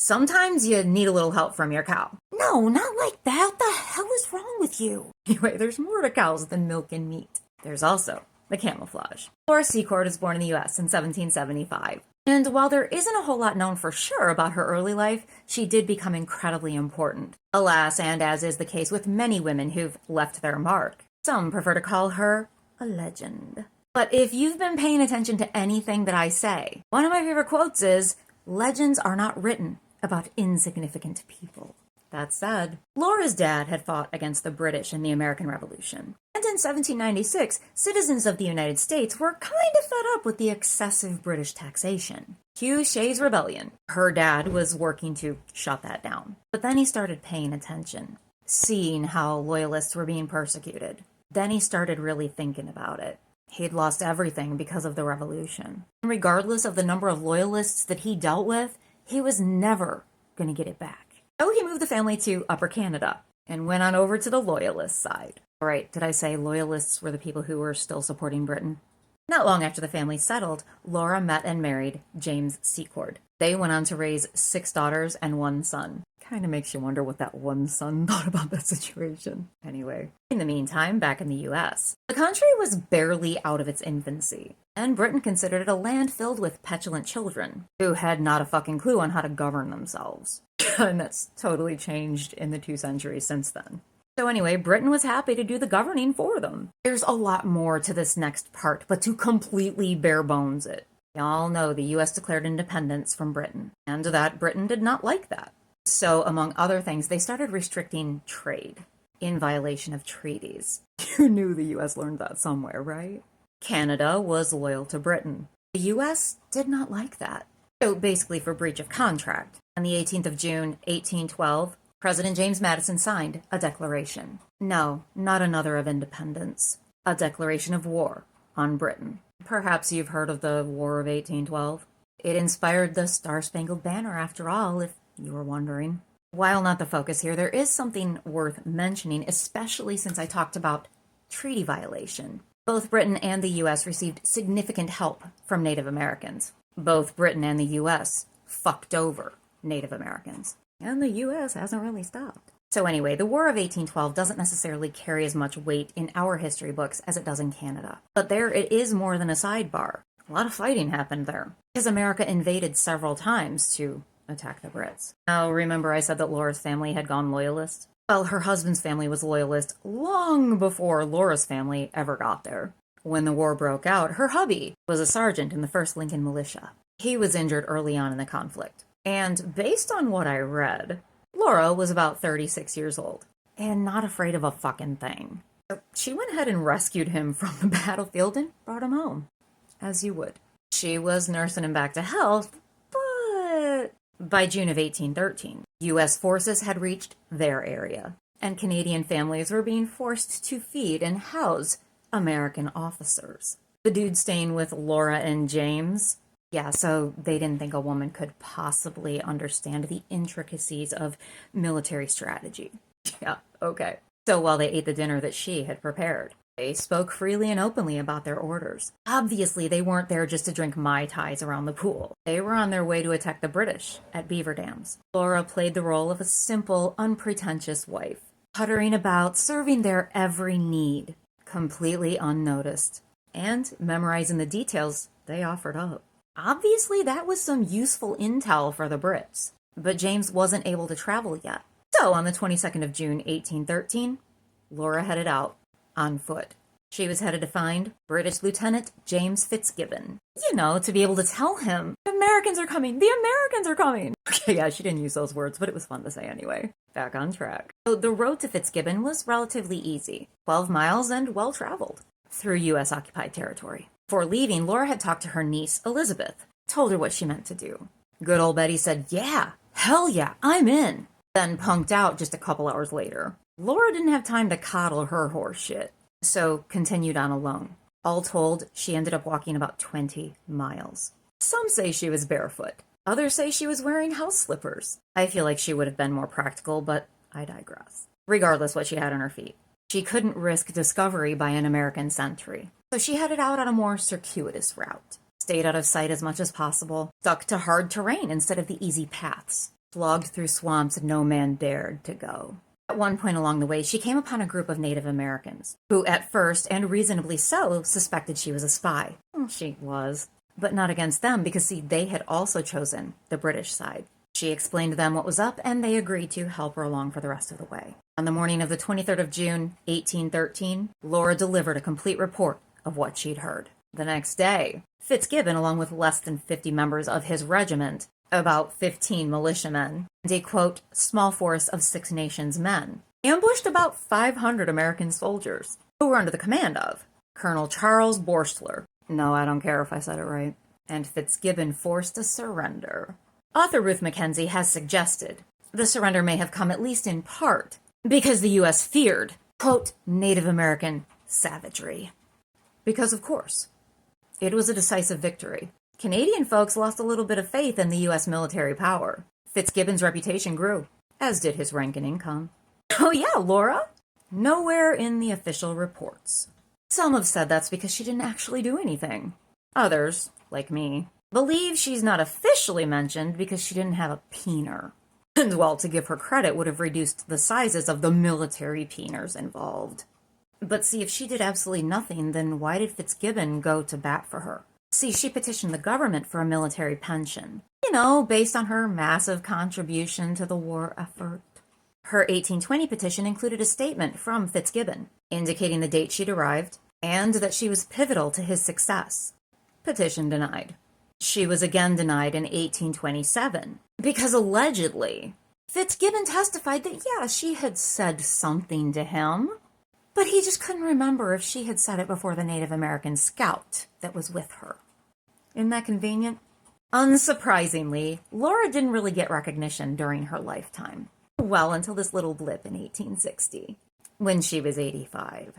Sometimes you need a little help from your cow. No, not like that. What the hell is wrong with you? Anyway, there's more to cows than milk and meat. There's also the camouflage. Laura Secord was born in the US in 1775. And while there isn't a whole lot known for sure about her early life, she did become incredibly important. Alas, and as is the case with many women who've left their mark, some prefer to call her a legend. But if you've been paying attention to anything that I say, one of my favorite quotes is, "Legends are not written about insignificant people." That said, Laura's dad had fought against the British in the American Revolution. And in 1796, citizens of the United States were kind of fed up with the excessive British taxation. Cue Shays' Rebellion. Her dad was working to shut that down. But then he started paying attention, seeing how loyalists were being persecuted. Then he started really thinking about it. He'd lost everything because of the revolution. Regardless of the number of loyalists that he dealt with, he was never going to get it back. So he moved the family to Upper Canada and went on over to the loyalist side. All right, did I say loyalists were the people who were still supporting Britain? Not long after the family settled, Laura met and married James Secord. They went on to raise 6 daughters and 1 son. Kind of makes you wonder what that one son thought about that situation. Anyway, in the meantime, back in the US, the country was barely out of its infancy, and Britain considered it a land filled with petulant children who had not a fucking clue on how to govern themselves. And that's totally changed in the 2 centuries since then. So anyway, Britain was happy to do the governing for them. There's a lot more to this next part, but to completely bare bones it, y'all know the US declared independence from Britain, and that Britain did not like that. So, among other things, they started restricting trade in violation of treaties. You knew the US learned that somewhere, right? Canada was loyal to Britain. The US did not like that. So, basically for breach of contract. On the 18th of June, 1812, President James Madison signed a declaration. No, not another of independence. A declaration of war on Britain. Perhaps you've heard of the War of 1812. It inspired the Star-Spangled Banner, after all, if you were wondering. While not the focus here, there is something worth mentioning, especially since I talked about treaty violation. Both Britain and the US received significant help from Native Americans. Both Britain and the US fucked over Native Americans. And the US hasn't really stopped. So anyway, the War of 1812 doesn't necessarily carry as much weight in our history books as it does in Canada. But there it is more than a sidebar. A lot of fighting happened there, because America invaded several times to attack the Brits. Now, remember I said that Laura's family had gone loyalist? Well, her husband's family was loyalist long before Laura's family ever got there. When the war broke out, her hubby was a sergeant in the 1st Lincoln Militia. He was injured early on in the conflict. And based on what I read, Laura was about 36 years old and not afraid of a fucking thing. So she went ahead and rescued him from the battlefield and brought him home, as you would. She was nursing him back to health, but by June of 1813, U.S. forces had reached their area, and Canadian families were being forced to feed and house American officers. The dude staying with Laura and James, yeah, so they didn't think a woman could possibly understand the intricacies of military strategy. Yeah, okay. So while they ate the dinner that she had prepared, they spoke freely and openly about their orders. Obviously, they weren't there just to drink Mai Tais around the pool. They were on their way to attack the British at beaver dams. Laura played the role of a simple, unpretentious wife, puttering about, serving their every need, completely unnoticed, and memorizing the details they offered up. Obviously, that was some useful intel for the Brits, but James wasn't able to travel yet. So, on the 22nd of June, 1813, Laura headed out on foot. She was headed to find British Lieutenant James Fitzgibbon. You know, to be able to tell him, "The Americans are coming! The Americans are coming!" Okay, yeah, she didn't use those words, but it was fun to say anyway. Back on track. So, the road to Fitzgibbon was relatively easy. 12 miles and well-traveled through U.S.-occupied territory. Before leaving, Laura had talked to her niece, Elizabeth, told her what she meant to do. Good old Betty said, "Yeah, hell yeah, I'm in." Then punked out just a couple hours later. Laura didn't have time to coddle her horse shit, so continued on alone. All told, she ended up walking about 20 miles. Some say she was barefoot. Others say she was wearing house slippers. I feel like she would have been more practical, but I digress. Regardless what she had on her feet, she couldn't risk discovery by an American sentry. So she headed out on a more circuitous route. Stayed out of sight as much as possible. Stuck to hard terrain instead of the easy paths. flogged through swamps no man dared to go. At one point along the way, she came upon a group of Native Americans, who at first, and reasonably so, suspected she was a spy. Well, she was, but not against them, because see, they had also chosen the British side. She explained to them what was up, and they agreed to help her along for the rest of the way. On the morning of the 23rd of June, 1813, Laura delivered a complete report of what she'd heard. The next day, Fitzgibbon, along with less than 50 members of his regiment, about 15 militiamen, and a, quote, small force of 6 Nations men, ambushed about 500 American soldiers, who were under the command of Colonel Charles Borsler. No, I don't care if I said it right. And Fitzgibbon forced a surrender. Author Ruth Mackenzie has suggested the surrender may have come at least in part because the U.S. feared, quote, Native American savagery. Because, of course, it was a decisive victory. Canadian folks lost a little bit of faith in the U.S. military power. Fitzgibbon's reputation grew, as did his rank and income. Oh yeah, Laura? Nowhere in the official reports. Some have said that's because she didn't actually do anything. Others, like me, believe she's not officially mentioned because she didn't have a peener. And well, to give her credit, would have reduced the sizes of the military peeners involved. But see, if she did absolutely nothing, then why did Fitzgibbon go to bat for her? See, she petitioned the government for a military pension. You know, based on her massive contribution to the war effort. Her 1820 petition included a statement from Fitzgibbon, indicating the date she'd arrived, and that she was pivotal to his success. Petition denied. She was again denied in 1827, because allegedly, Fitzgibbon testified that, yeah, she had said something to him, but he just couldn't remember if she had said it before the Native American scout that was with her. Isn't that convenient? Unsurprisingly, Laura didn't really get recognition during her lifetime. Well, until this little blip in 1860, when she was 85.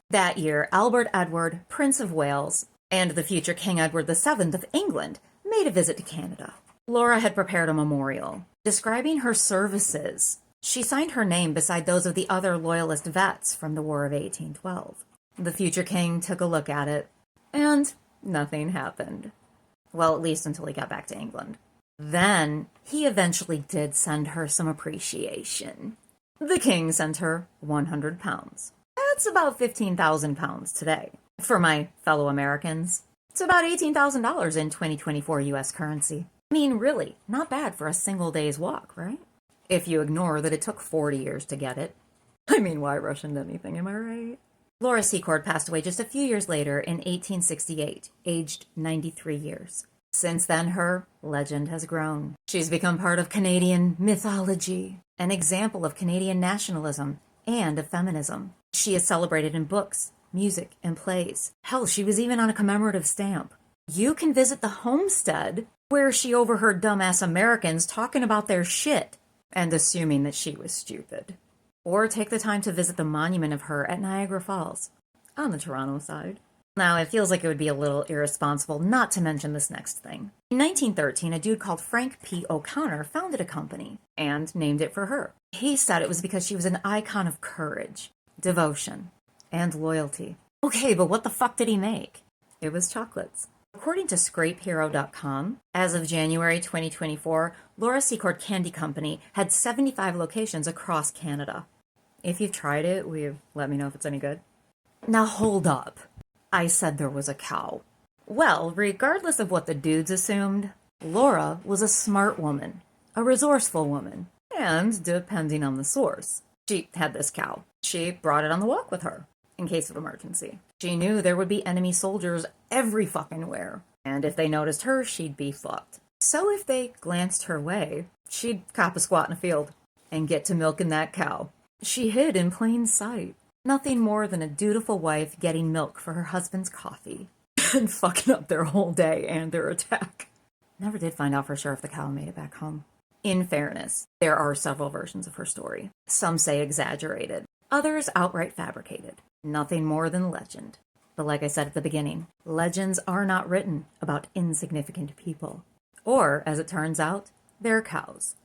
That year, Albert Edward, Prince of Wales, and the future King Edward VII of England made a visit to Canada. Laura had prepared a memorial describing her services. She signed her name beside those of the other Loyalist vets from the War of 1812. The future king took a look at it, and nothing happened. Well, at least until he got back to England. Then, he eventually did send her some appreciation. The king sent her 100 pounds. That's about 15,000 pounds today. For my fellow Americans, it's about $18,000 in 2024 U.S. currency. I mean, really, not bad for a single day's walk, right? If you ignore that it took 40 years to get it. I mean, why rush into anything, am I right? Laura Secord passed away just a few years later in 1868, aged 93 years. Since then, her legend has grown. She's become part of Canadian mythology, an example of Canadian nationalism and of feminism. She is celebrated in books, music, and plays. Hell, she was even on a commemorative stamp. You can visit the homestead where she overheard dumbass Americans talking about their shit and assuming that she was stupid. Or take the time to visit the monument of her at Niagara Falls, on the Toronto side. Now, it feels like it would be a little irresponsible not to mention this next thing. In 1913, a dude called Frank P. O'Connor founded a company and named it for her. He said it was because she was an icon of courage, devotion, and loyalty. Okay, but what the fuck did he make? It was chocolates. According to ScrapeHero.com, as of January 2024, Laura Secord Candy Company had 75 locations across Canada. If you've tried it, will you let me know if it's any good? Now hold up. I said there was a cow. Well, regardless of what the dudes assumed, Laura was a smart woman, a resourceful woman, and, depending on the source, she had this cow. She brought it on the walk with her, in case of emergency. She knew there would be enemy soldiers every fucking where, and if they noticed her, she'd be fucked. So if they glanced her way, she'd cop a squat in a field and get to milking that cow. She hid in plain sight. Nothing more than a dutiful wife getting milk for her husband's coffee and fucking up their whole day and their attack. Never did find out for sure if the cow made it back home. In fairness, there are several versions of her story. Some say exaggerated, others outright fabricated. Nothing more than legend. But like I said at the beginning, legends are not written about insignificant people. Or, as it turns out, they're cows.